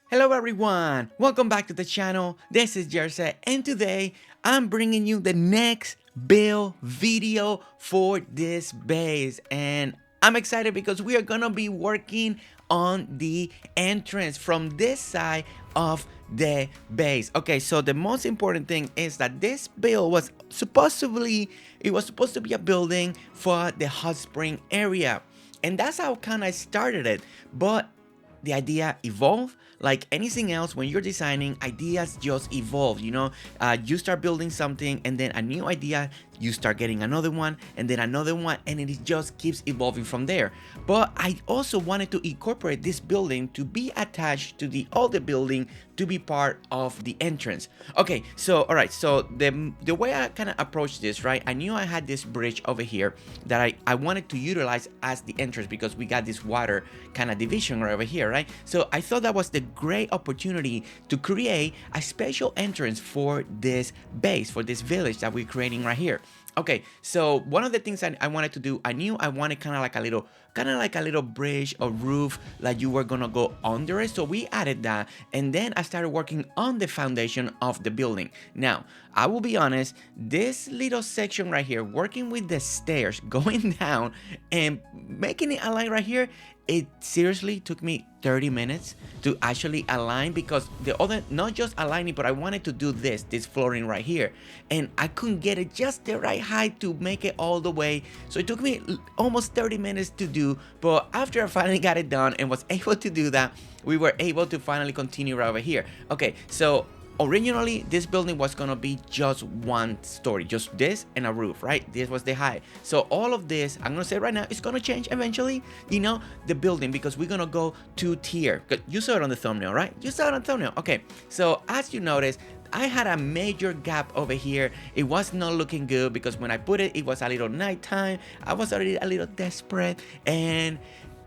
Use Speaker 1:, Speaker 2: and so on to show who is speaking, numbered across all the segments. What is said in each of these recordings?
Speaker 1: Hello everyone, welcome back to the channel. This is Jersey and today I'm bringing you the next build video for this base, and I'm excited because we are gonna be working on the entrance from this side of the base. Okay, so the most important thing is that this build was supposed to be a building for the hot spring area, and that's how kind of started it. But the idea evolved like anything else. When you're designing, ideas just evolve. You start building something and then a new idea, you start getting another one and then another one, and it just keeps evolving from there. But I also wanted to incorporate this building to be attached to the other building, to be part of the entrance. Okay, so all right, so the way I kind of approached this, right, I knew I had this bridge over here that I wanted to utilize as the entrance because we got this water kind of division right over here, right? So I thought that was the great opportunity to create a special entrance for this base, for this village that we're creating right here. Okay, so one of the things I wanted to do, I knew I wanted kind of like a little bridge or roof, like you were gonna go under it. So we added that, and then I started working on the foundation of the building. Now, I will be honest, this little section right here, working with the stairs, going down and making it align right here, it seriously took me 30 minutes to actually align, because the other, not just aligning, but I wanted to do this flooring right here, and I couldn't get it just the right height to make it all the way. So it took me almost 30 minutes to do, but after I finally got it done and was able to do that, we were able to finally continue right over here. Okay, so originally this building was gonna be just one story, just this and a roof, right? This was the height. So all of this, I'm gonna say right now, it's gonna change eventually, the building, because we're gonna go two-tier. You saw it on the thumbnail, right? You saw it on the thumbnail. Okay, so as you notice, I had a major gap over here. It was not looking good because when I put it, it was a little nighttime. I was already a little desperate and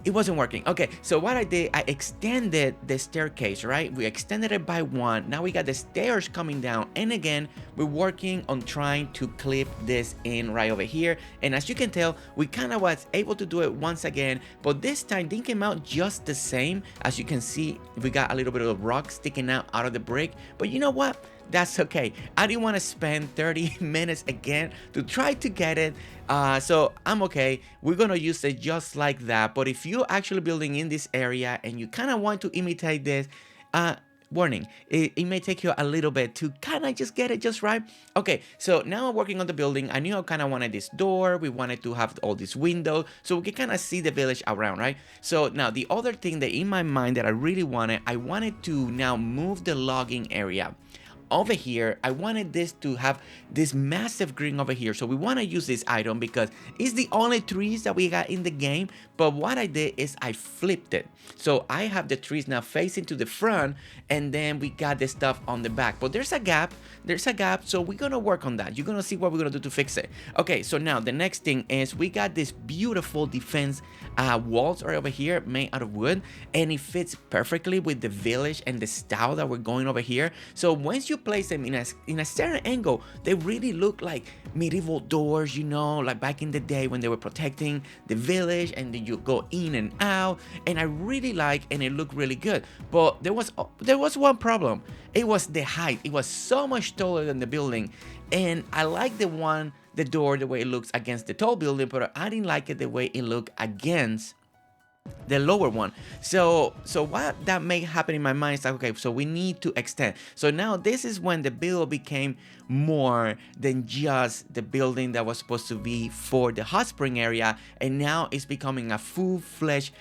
Speaker 1: it wasn't working. Okay, so what I did, I extended the staircase, right? We extended it by one. Now we got the stairs coming down, and again, we're working on trying to clip this in right over here. And as you can tell, we kind of was able to do it once again, but this time didn't come out just the same. As you can see, we got a little bit of rock sticking out of the brick, but you know what? That's okay. I didn't want to spend 30 minutes again to try to get it. So I'm okay. We're going to use it just like that. But if you're actually building in this area and you kind of want to imitate this, warning, it may take you a little bit to kind of just get it just right. Okay, so now I'm working on the building. I knew I kind of wanted this door. We wanted to have all these windows so we can kind of see the village around, right? So now the other thing that in my mind that I really wanted, I wanted to now move the logging area over here. I wanted this to have this massive green over here, so we want to use this item because it's the only trees that we got in the game. But what I did is I flipped it, so I have the trees now facing to the front, and then we got the stuff on the back. But there's a gap, so we're gonna work on that. You're gonna see what we're gonna do to fix it. Okay, so now the next thing is we got this beautiful defense walls right over here made out of wood, and it fits perfectly with the village and the style that we're going over here. So once you place them in a certain angle, they really look like medieval doors, like back in the day when they were protecting the village, and then you go in and out, and I really like, and it looked really good. But there was one problem. It was the height. It was so much taller than the building, and I like the door, the way it looks against the tall building, but I didn't like it the way it looked against the lower one. So what that may happen in my mind is like, okay, so we need to extend. So now this is when the build became more than just the building that was supposed to be for the hot spring area, and now it's becoming a full-fledged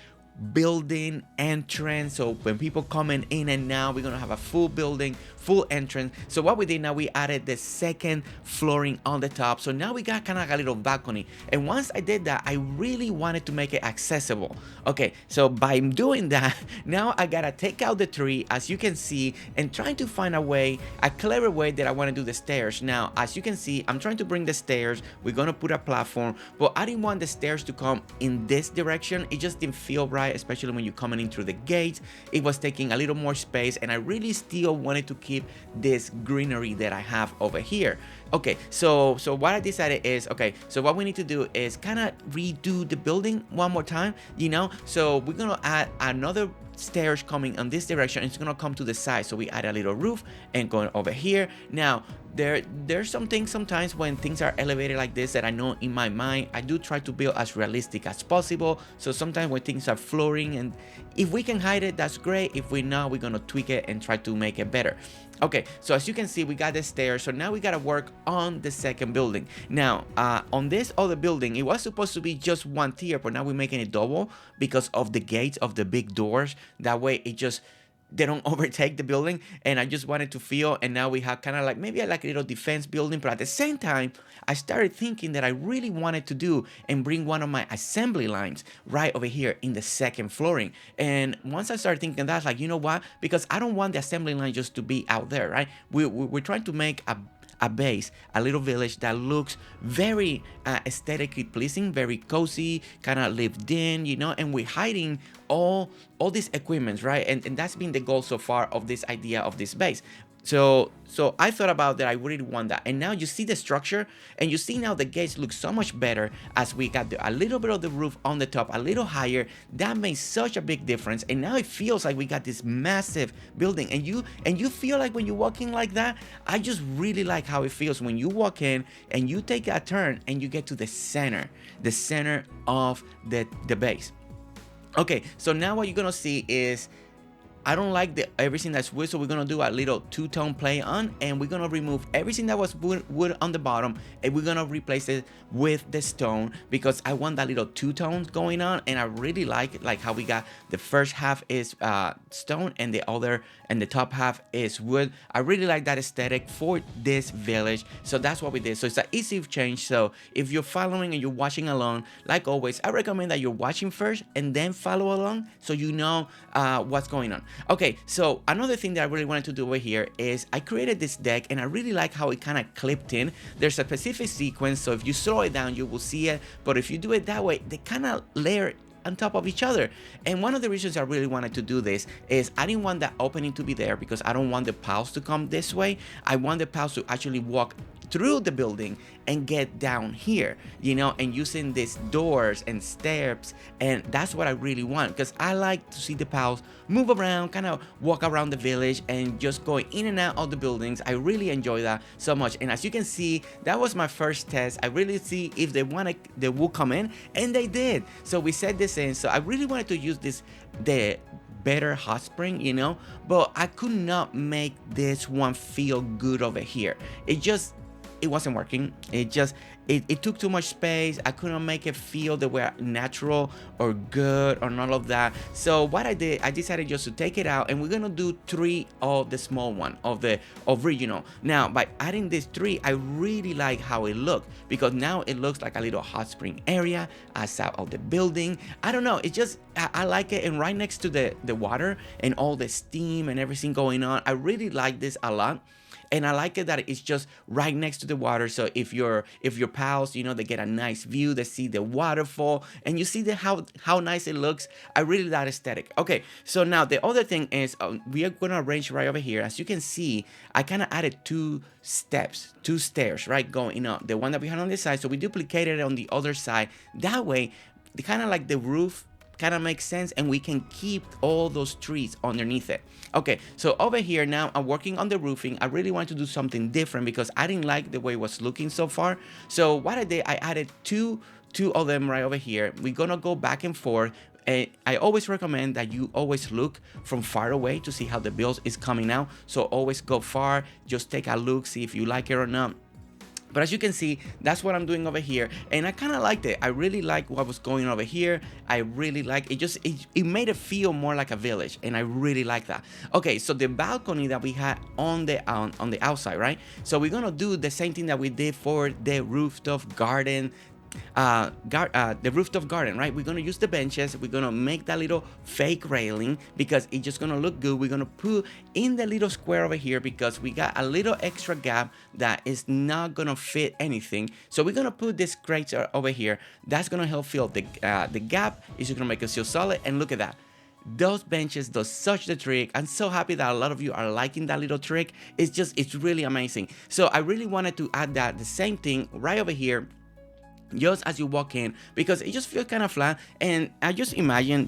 Speaker 1: building entrance. So when people coming in and now, we're gonna have a full building, full entrance. So what we did now, we added the second flooring on the top. So now we got kind of like a little balcony, and once I did that, I really wanted to make it accessible. Okay, so by doing that, now I gotta take out the tree, as you can see, and trying to find a clever way that I want to do the stairs. Now as you can see, I'm trying to bring the stairs. We're gonna put a platform, but I didn't want the stairs to come in this direction. It just didn't feel right, especially when you're coming in through the gates. It was taking a little more space, and I really still wanted to keep this greenery that I have over here. Okay, so what I decided is, okay, so what we need to do is kind of redo the building one more time, you know. So we're gonna add another stairs coming on this direction. It's gonna come to the side, so we add a little roof and going over here. Now there's some things sometimes when things are elevated like this that I know in my mind I do try to build as realistic as possible. So sometimes when things are flooring, and if we can hide it, that's great. If we not, we're gonna tweak it and try to make it better. Okay, so as you can see, we got the stairs. So now we gotta work on the second building. Now, on this other building, it was supposed to be just one tier, but now we're making it double because of the gates of the big doors. That way, they don't overtake the building. And I just wanted to feel, and now we have kind of like maybe like a little defense building, but at the same time I started thinking that I really wanted to do and bring one of my assembly lines right over here in the second flooring. And once I started thinking that, like, you know what, because I don't want the assembly line just to be out there, right? We're trying to make a base, a little village that looks very aesthetically pleasing, very cozy, kind of lived in, you know, and we're hiding all these equipments, right? And that's been the goal so far of this idea of this base. So I thought about that. I really want that. And now you see the structure, and you see now the gates look so much better as we got a little bit of the roof on the top, a little higher. That made such a big difference. And now it feels like we got this massive building. And you feel like when you walk in like that, I just really like how it feels when you walk in and you take a turn and you get to the center of the base. Okay, so now what you're gonna see is I don't like everything that's wood, so we're gonna do a little two-tone play on, and we're gonna remove everything that was wood on the bottom, and we're gonna replace it with the stone because I want that little two-tones going on. And I really like how we got the first half is stone and the top half is wood. I really like that aesthetic for this village, so that's what we did. So it's an easy change. So if you're following and you're watching along, like always, I recommend that you're watching first and then follow along so you know what's going on. Okay, so another thing that I really wanted to do over here is I created this deck, and I really like how it kind of clipped in. There's a specific sequence, so if you slow it down, you will see it. But if you do it that way, they kind of layer on top of each other. And one of the reasons I really wanted to do this is I didn't want that opening to be there because I don't want the pals to come this way. I want the pals to actually walk through the building and get down here, you know, and using these doors and steps. And that's what I really want, because I like to see the pals move around, kind of walk around the village and just going in and out of the buildings. I really enjoy that so much. And as you can see, that was my first test. I really see if they will come in, and they did. So we set this in. So I really wanted to use the better hot spring, you know, but I could not make this one feel good over here. It wasn't working. It took too much space. I couldn't make it feel the way natural or good or none of that. So what I did, I decided just to take it out, and we're gonna do 3 of the small one of the original. Now by adding this 3, I really like how it looked, because now it looks like a little hot spring area outside of the building. I don't know, I like it. And right next to the water and all the steam and everything going on, I really like this a lot. And I like it that it's just right next to the water. So if your pals, you know, they get a nice view, they see the waterfall, and you see how nice it looks. I really like that aesthetic. Okay, so now the other thing is we are gonna arrange right over here. As you can see, I kind of added 2 stairs, right, going up. The one that we had on this side, so we duplicated it on the other side. That way, kind of like the roof kind of makes sense, and we can keep all those trees underneath it. Okay, so over here now I'm working on the roofing. I really want to do something different because I didn't like the way it was looking so far. So what I did, I added two of them right over here. We're gonna go back and forth. I always recommend that you always look from far away to see how the build is coming out. So always go far, just take a look, see if you like it or not. But as you can see, that's what I'm doing over here, and I kind of liked it. I really like what was going over here. I really like it. It made it feel more like a village, and I really like that. Okay, so the balcony that we had on the outside, right? So we're gonna do the same thing that we did for the rooftop garden. The rooftop garden, right? We're gonna use the benches. We're gonna make that little fake railing because it's just gonna look good. We're gonna put in the little square over here because we got a little extra gap that is not gonna fit anything. So we're gonna put this crate over here. That's gonna help fill the gap. It's just gonna make it feel solid. And look at that. those benches does such the trick. I'm so happy that a lot of you are liking that little trick. It's really amazing. So I really wanted to add that the same thing right over here just as you walk in, because it just feels kind of flat. And I just imagine,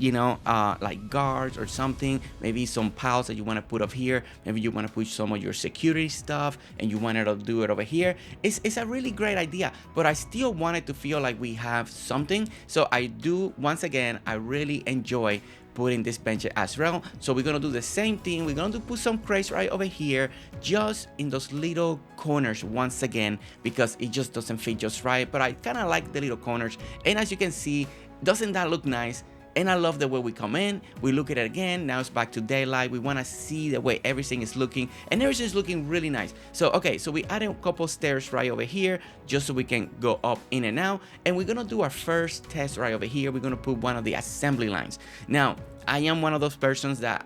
Speaker 1: like guards or something, maybe some piles that you want to put up here, maybe you want to put some of your security stuff and you wanted to do it over here. It's a really great idea, but I still wanted to feel like we have something. So I do, once again, I really enjoy putting this bench as well. So we're gonna do the same thing. We're going to put some crates right over here, just in those little corners once again, because it just doesn't fit just right. But I kind of like the little corners, and as you can see, doesn't that look nice? And I love the way we come in, we look at it again, now it's back to daylight. We want to see the way everything is looking, and everything is looking really nice. So okay, so we added a couple stairs right over here just so we can go up in and out. And we're gonna do our first test right over here. We're gonna put one of the assembly lines. Now I am one of those persons that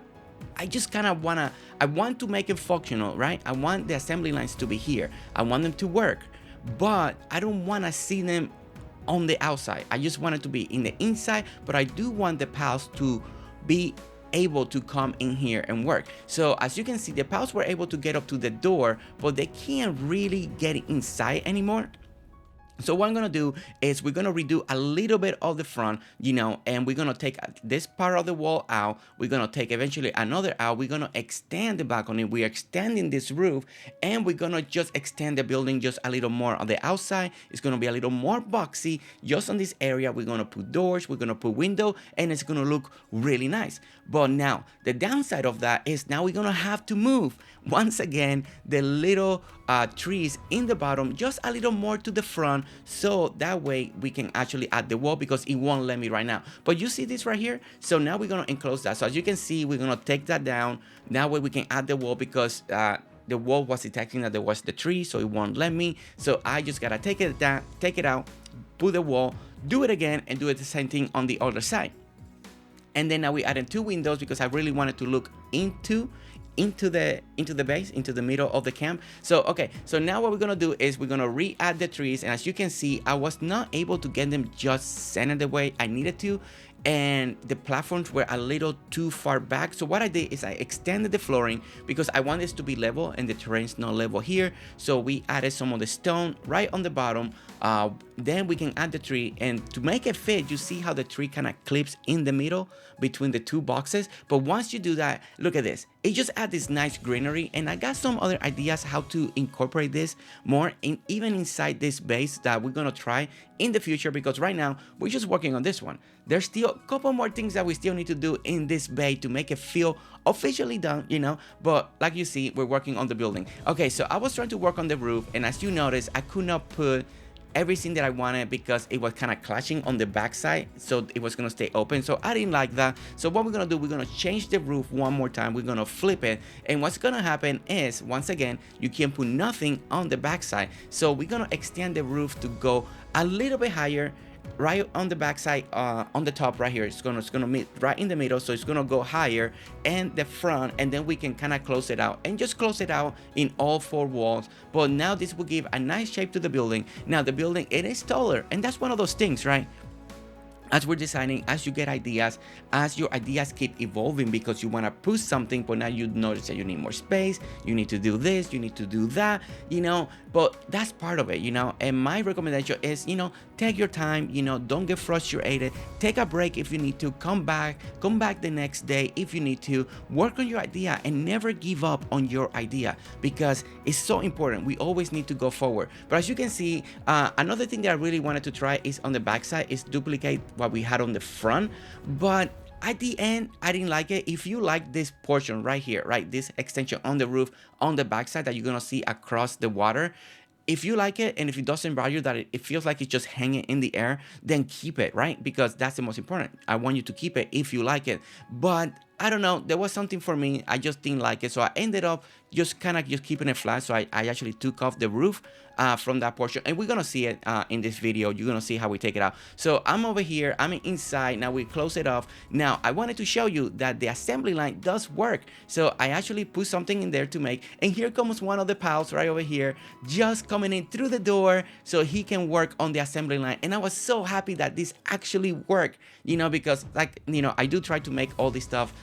Speaker 1: I just kind of want to make it functional, right? I want the assembly lines to be here, I want them to work, but I don't want to see them on the outside. I just want it to be in the inside, but I do want the pals to be able to come in here and work. So as you can see, the pals were able to get up to the door, but they can't really get inside anymore. So what I'm gonna do is we're gonna redo a little bit of the front, and we're gonna take this part of the wall out. We're gonna take eventually another out. We're gonna extend the balcony. We're extending this roof, and we're gonna just extend the building just a little more on the outside. It's gonna be a little more boxy just on this area. We're gonna put doors, we're gonna put window, and it's gonna look really nice. But now the downside of that is now we're gonna have to move once again the little trees in the bottom just a little more to the front, so that way we can actually add the wall, because it won't let me right now. But you see this right here? So now we're gonna enclose that. So as you can see, we're gonna take that down. That way we can add the wall, because the wall was detecting that there was the tree, so it won't let me. So I just gotta take it down, take it out, put the wall, do it again, and do it the same thing on the other side. And then now we added 2 windows, because I really wanted to look into the base, into the middle of the camp. So okay, so now what we're gonna do is we're gonna re-add the trees, and as you can see, I was not able to get them just centered the way I needed to, and the platforms were a little too far back. So what I did is I extended the flooring, because I want this to be level and the terrain's not level here. So we added some of the stone right on the bottom. Then we can add the tree, and to make it fit, you see how the tree kind of clips in the middle between the 2 boxes. But once you do that, look at this, it just adds this nice greenery. And I got some other ideas how to incorporate this more even inside this base that we're gonna try in the future, because right now we're just working on this one. There's still a couple more things that we still need to do in this bay to make it feel officially done, but like you see, we're working on the building. Okay, so I was trying to work on the roof, and as you notice, I could not put everything that I wanted, because it was kind of clashing on the backside, so it was gonna stay open. So I didn't like that. So what we're gonna do, we're gonna change the roof one more time. We're gonna flip it, and what's gonna happen is, once again, you can put nothing on the backside. So we're gonna extend the roof to go a little bit higher, right on the backside, on the top right here. It's gonna meet right in the middle, so it's gonna go higher, and the front, and then we can kind of close it out, and just close it out in all 4 walls. But now this will give a nice shape to the building. Now the building, it is taller, and that's one of those things, right? As we're designing, as you get ideas, as your ideas keep evolving, because you want to put something, but now you notice that you need more space, you need to do this, you need to do that, but that's part of it, and my recommendation is, take your time, don't get frustrated, take a break if you need to, come back the next day if you need to, work on your idea, and never give up on your idea, because it's so important. We always need to go forward. But as you can see, another thing that I really wanted to try is on the backside is duplicate what we had on the front, but at the end I didn't like it. If you like this portion right here, right, this extension on the roof on the backside that you're gonna see across the water, if you like it, and if it doesn't bother you that it feels like it's just hanging in the air, then keep it, right? Because that's the most important. I want you to keep it if you like it. But I don't know, there was something for me, I just didn't like it, so I ended up just kind of just keeping it flat. So I actually took off the roof from that portion, and we're gonna see it in this video. You're gonna see how we take it out. So I'm over here, I'm inside now. We close it off. Now I wanted to show you that the assembly line does work, so I actually put something in there to make, and here comes one of the pals right over here, just coming in through the door so he can work on the assembly line. And I was so happy that this actually worked, you know, because, like, you know, I do try to make all this stuff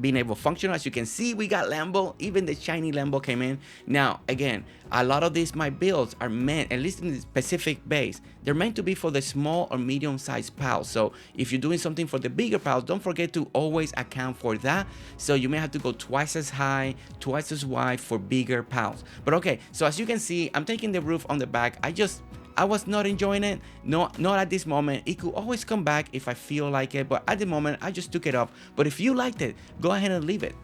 Speaker 1: being able to function. As you can see, we got Lambo, even the shiny Lambo came in. Now again, a lot of these my builds are meant, at least in the specific base, they're meant to be for the small or medium sized pals. So if you're doing something for the bigger pals, don't forget to always account for that. So you may have to go twice as high, twice as wide for bigger pals. But okay, so as you can see, I'm taking the roof on the back. I was not enjoying it, not at this moment. It could always come back if I feel like it, but at the moment I just took it off. But if you liked it, go ahead and leave it.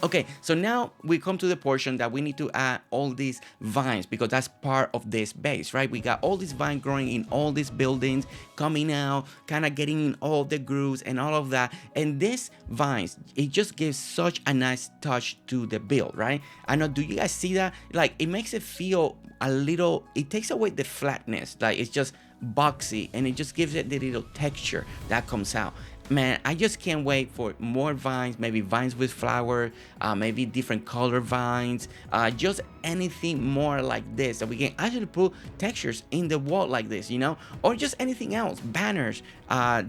Speaker 1: Okay, so now we come to the portion that we need to add all these vines, because that's part of this base, right? We got all these vines growing in all these buildings, coming out, kind of getting in all the grooves and all of that. And this vines, it just gives such a nice touch to the build, right? I know, do you guys see that? Like, it makes it feel a little, it takes away the flatness, like it's just boxy, and it just gives it the little texture that comes out. Man, I just can't wait for more vines, maybe vines with flower, maybe different color vines, just anything more like this, that we can actually put textures in the wall like this, you know, or just anything else, banners,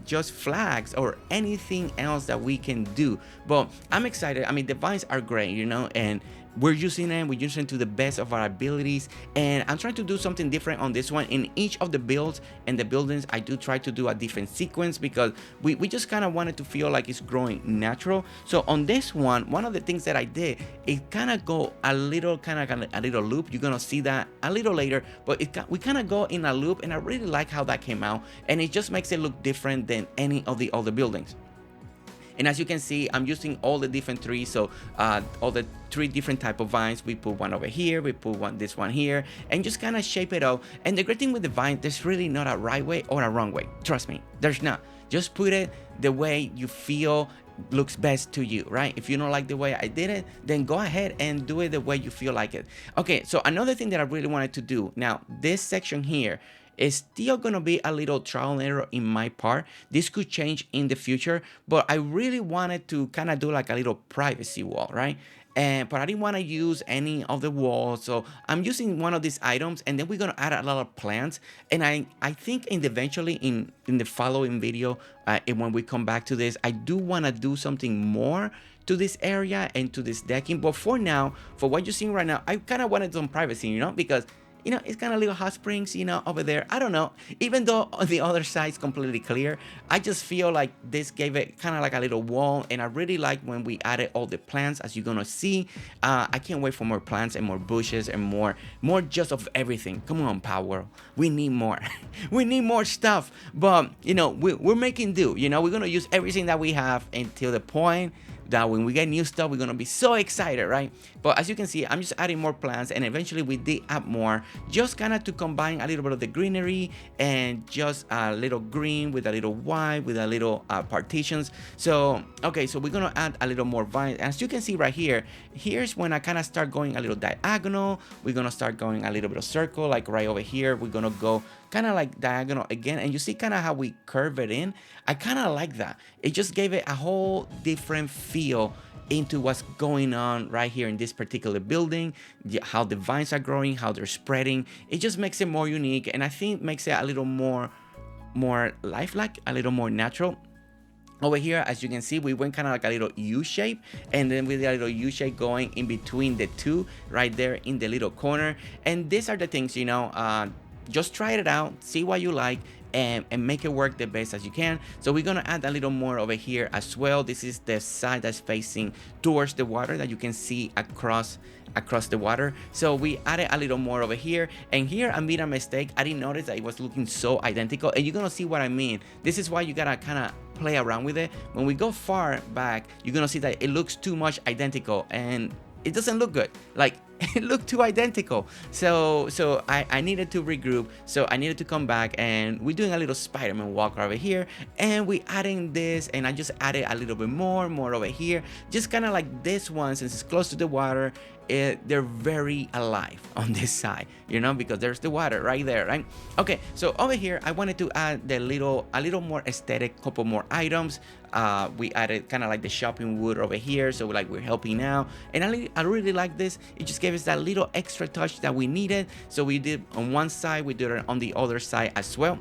Speaker 1: just flags, or anything else that we can do. But I'm excited. I mean, the vines are great, you know, and we're using them to the best of our abilities. And I'm trying to do something different on this one. In each of the builds and the buildings, I do try to do a different sequence, because we just kind of wanted to feel like it's growing natural. So on this one of the things that I did, it kind of go a little a little loop. You're gonna see that a little later, but we kind of go in a loop, and I really like how that came out, and it just makes it look different than any of the other buildings. And as you can see, I'm using all the different trees, so all the 3 different type of vines. We put one over here, we put this one here, and just kind of shape it out. And the great thing with the vine, there's really not a right way or a wrong way. Trust me, there's not. Just put it the way you feel looks best to you, right? If you don't like the way I did it, then go ahead and do it the way you feel like it. Okay, so another thing that I really wanted to do, now this section here, it's still gonna be a little trial and error in my part. This could change in the future, but I really wanted to kind of do like a little privacy wall, right? But I didn't want to use any of the walls, so I'm using one of these items, and then we're gonna add a lot of plants. And I think eventually in the following video, and when we come back to this, I do want to do something more to this area and to this decking. But for now, for what you're seeing right now, I kind of wanted some privacy, you know, because, you know, it's kind of little hot springs, you know, over there. I don't know. Even though on the other side is completely clear, I just feel like this gave it kind of like a little wall. And I really like when we added all the plants, as you're gonna see. I can't wait for more plants and more bushes and more just of everything. Come on, Palworld. We need more. We need more stuff. But, you know, we're making do. You know, we're gonna use everything that we have until the point that when we get new stuff, we're gonna be so excited, right? But as you can see, I'm just adding more plants, and eventually we did add more, just kind of to combine a little bit of the greenery and just a little green with a little white with a little partitions. So okay, so we're gonna add a little more vines. As you can see right here, here's when I kind of start going a little diagonal. We're gonna start going a little bit of circle, like right over here. We're gonna go kind of like diagonal again, and you see kind of how we curve it in. I kind of like that. It just gave it a whole different feel into what's going on right here in this particular building, how the vines are growing, how they're spreading. It just makes it more unique, and I think makes it a little more lifelike, a little more natural. Over here, as you can see, we went kind of like a little U shape, and then with a little U shape going in between the two right there in the little corner. And these are the things, you know, just try it out, see what you like, and make it work the best as you can. So we're gonna add a little more over here as well. This is the side that's facing towards the water that you can see across the water. So we added a little more over here, and here I made a mistake. I didn't notice that it was looking so identical, and you're gonna see what I mean. This is why you gotta kind of play around with it. When we go far back, you're gonna see that it looks too much identical, and it doesn't look good. Like it looked too identical. So I needed to regroup. So I needed to come back, and we're doing a little Spider-Man walk over here, and we adding this, and I just added a little bit more over here, just kind of like this one, since it's close to the water. They're very alive on this side, you know, because there's the water right there, right? Okay, so over here I wanted to add a little more aesthetic, couple more items. We added kind of like the shopping wood over here, so like we're helping out, and I really like this. It just gave us that little extra touch that we needed. So we did on one side, we did it on the other side as well.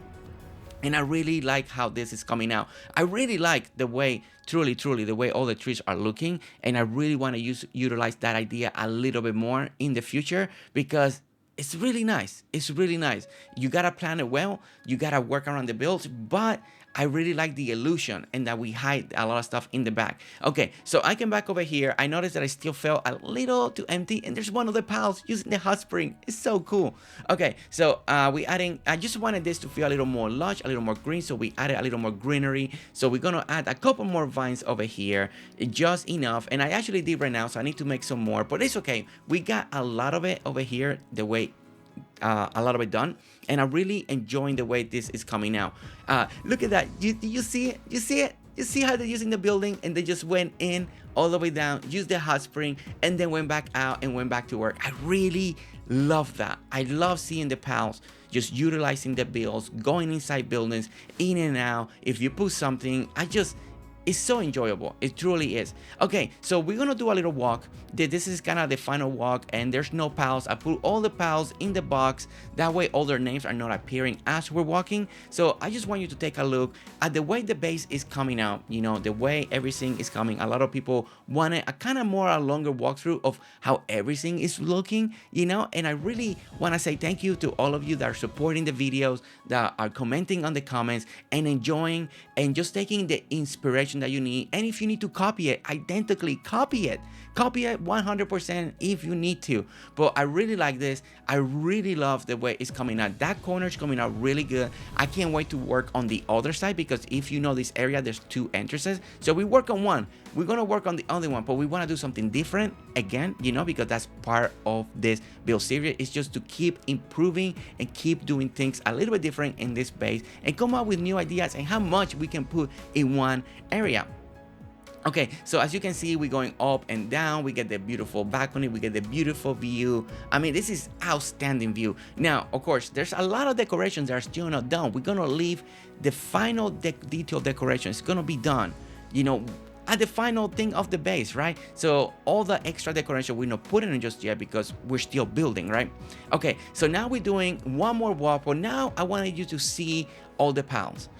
Speaker 1: And I really like how this is coming out. I really like the way, truly, the way all the trees are looking. And I really want to utilize that idea a little bit more in the future, because it's really nice. It's really nice. You got to plan it well. You got to work around the builds, but I really like the illusion and that we hide a lot of stuff in the back. Okay, so I came back over here. I noticed that I still felt a little too empty, and there's one of the pals using the hot spring. It's so cool. Okay, so I just wanted this to feel a little more lush, a little more green, so we added a little more greenery. So we're gonna add a couple more vines over here, just enough. And I actually did right now, so I need to make some more, but it's okay. We got a lot of it over here, the way a lot of it done, and I'm really enjoying the way this is coming out. Look at that. You see it? You see it? You see how they're using the building, and they just went in all the way down, used the hot spring, and then went back out and went back to work. I really love that. I love seeing the pals just utilizing the builds, going inside buildings, in and out. If you put something, it's so enjoyable. It truly is. Okay, so we're gonna do a little walk. This is kind of the final walk, and there's no pals. I put all the pals in the box. That way all their names are not appearing as we're walking. So I just want you to take a look at the way the base is coming out, you know, the way everything is coming. A lot of people wanted a kind of more a longer walkthrough of how everything is looking, you know, and I really want to say thank you to all of you that are supporting the videos, that are commenting on the comments and enjoying and just taking the inspiration that you need. And if you need to copy it, identically copy it 100% if you need to. But I really like this. I really love the way it's coming out. That corner is coming out really good. I can't wait to work on the other side, because if you know this area, there's two entrances. So we work on one, we're gonna work on the other one, but we want to do something different again, you know, because that's part of this build series. It's just to keep improving and keep doing things a little bit different in this base, and come up with new ideas and how much we can put in one area. Okay, so as you can see, we're going up and down. We get the beautiful balcony, we get the beautiful view. I mean, this is outstanding view. Now, of course, there's a lot of decorations that are still not done. We're gonna leave the final detail decoration. It's gonna be done, you know, at the final thing of the base, right? So all the extra decoration we're not putting in just yet, because we're still building, right? Okay, so now we're doing one more walk, but now I wanted you to see all the pals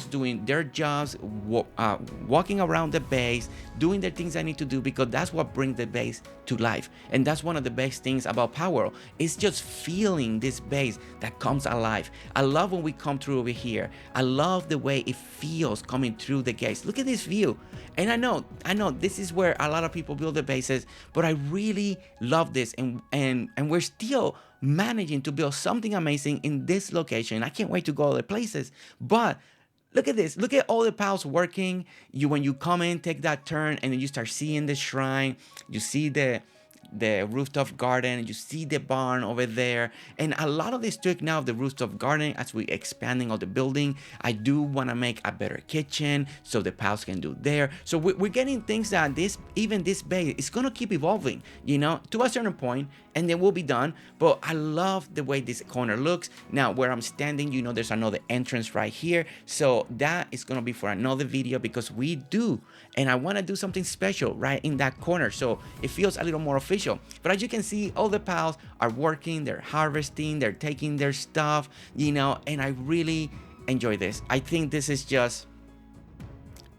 Speaker 1: doing their jobs, walking around the base, doing the things I need to do, because that's what brings the base to life. And that's one of the best things about Palworld. It's just feeling this base that comes alive. I love when we come through over here. I love the way it feels coming through the gates. Look at this view. And I know this is where a lot of people build their bases, but I really love this, and we're still managing to build something amazing in this location. I can't wait to go other places, but look at this. Look at all the pals working. When you come in, take that turn, and then you start seeing the shrine. You see the rooftop garden, you see the barn over there, and a lot of this took now of the rooftop garden as we expanding of the building. I do want to make a better kitchen so the pals can do there. So we're getting things that even this base is gonna keep evolving, you know, to a certain point, and then we'll be done. But I love the way this corner looks. Now where I'm standing, you know, there's another entrance right here, so that is gonna be for another video, because we do, and I want to do something special right in that corner, so it feels a little more official. But as you can see, all the pals are working, they're harvesting, they're taking their stuff, you know, and I really enjoy this. I think this is just,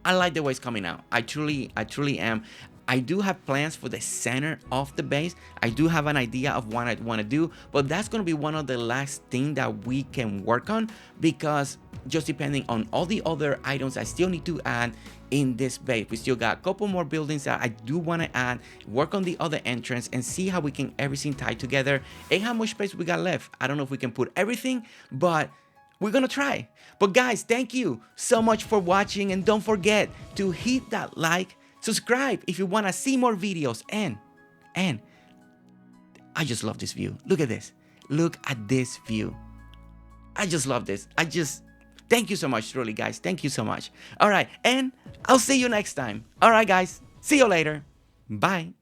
Speaker 1: I like the way it's coming out. I truly am. I do have plans for the center of the base. I do have an idea of what I want to do, but that's going to be one of the last things that we can work on, because just depending on all the other items I still need to add in this base. We still got a couple more buildings that I do want to add, work on the other entrance, and see how we can everything tie together and how much space we got left. I don't know if we can put everything, but we're gonna try. But guys, thank you so much for watching, and don't forget to hit that like, subscribe if you want to see more videos, and I just love this view. Look at this. Look at this view. I just love this. Thank you so much, truly, guys. Thank you so much. All right, and I'll see you next time. All right, guys. See you later. Bye.